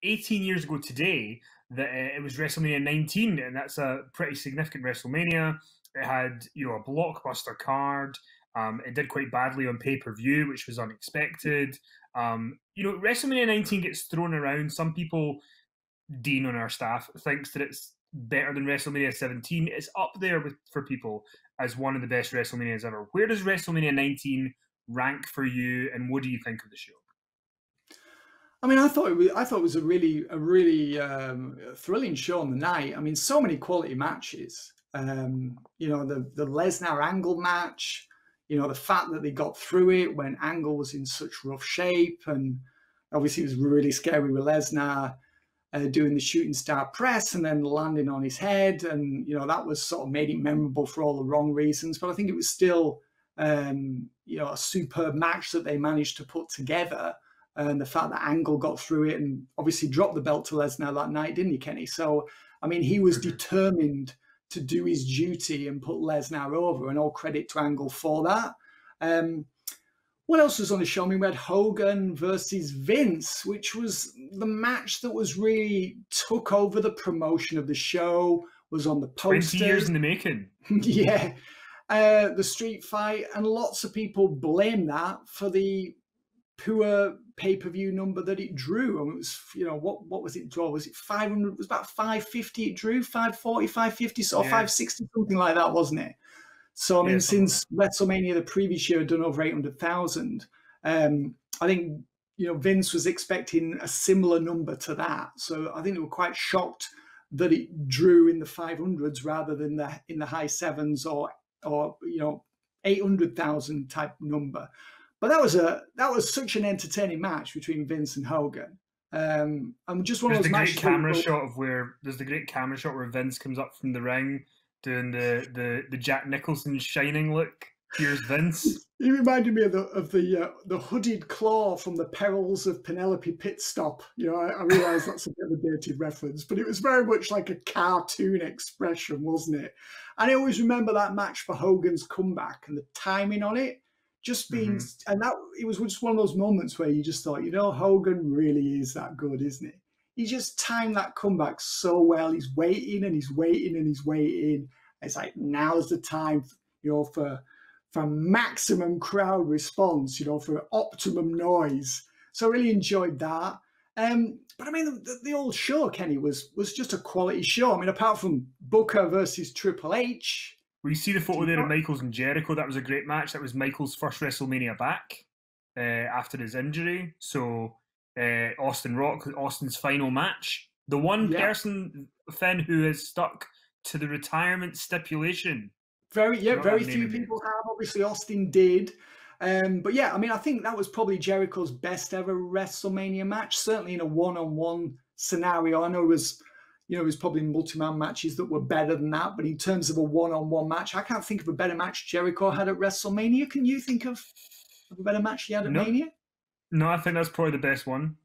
18 years ago today that it was WrestleMania 19, and that's a pretty significant WrestleMania. It had, a blockbuster card. It did quite badly on pay-per-view, which was unexpected. WrestleMania 19 gets thrown around. Some people, Dean on our staff, thinks that it's better than WrestleMania 17. It's up there for people as one of the best WrestleManias ever. Where does WrestleMania 19 rank for you, and what do you think of the show? I mean, I thought it was a really thrilling show on the night. I mean, so many quality matches. The Lesnar Angle match. The fact that they got through it when Angle was in such rough shape, and obviously it was really scary with Lesnar doing the shooting star press and then landing on his head, and that was sort of made it memorable for all the wrong reasons. But I think it was still a superb match that they managed to put together. And the fact that Angle got through it and obviously dropped the belt to Lesnar that night, didn't he, Kenny? So, I mean, he was determined to do his duty and put Lesnar over, and all credit to Angle for that. What else was on the show? I mean, we had Hogan versus Vince, which was the match that was really took over the promotion of the show, was on the posters. 20 years in the making. Yeah. The street fight, and lots of people blame that for the poor pay-per-view number that it drew. I mean, it was, what was it draw? Was it 500? It was about 550 it drew, 540, 550, so 560, something like that, wasn't it? So, I mean, since WrestleMania the previous year had done over 800,000, I think, Vince was expecting a similar number to that. So I think they were quite shocked that it drew in the 500s rather than in the high sevens or 800,000 type number. But that was such an entertaining match between Vince and Hogan. And just one of those matches. There's the great camera shot where Vince comes up from the ring doing the Jack Nicholson Shining look. Here's Vince. He reminded me of the hooded claw from the Perils of Penelope Pit Stop. I realise that's a bit of a dated reference, but it was very much like a cartoon expression, wasn't it? And I always remember that match for Hogan's comeback and the timing on it. Just being, and that it was just one of those moments where you just thought, Hogan really is that good, isn't it? He just timed that comeback so well. He's waiting and he's waiting and he's waiting. It's like, now's the time, for maximum crowd response, for optimum noise. So I really enjoyed that. But I mean, the old show, Kenny, was just a quality show. I mean, apart from Booker versus Triple H. We see the photo there of Michaels and Jericho. That was a great match. That was Michaels' first WrestleMania back after his injury. So Austin's final match. The one person, Finn, who has stuck to the retirement stipulation. Very few people have. Obviously, Austin did. But yeah, I mean, I think that was probably Jericho's best ever WrestleMania match. Certainly in a one-on-one scenario. I know it was probably multi-man matches that were better than that. But in terms of a one-on-one match, I can't think of a better match Jericho had at WrestleMania. Can you think of a better match he had at Mania? No, I think that's probably the best one.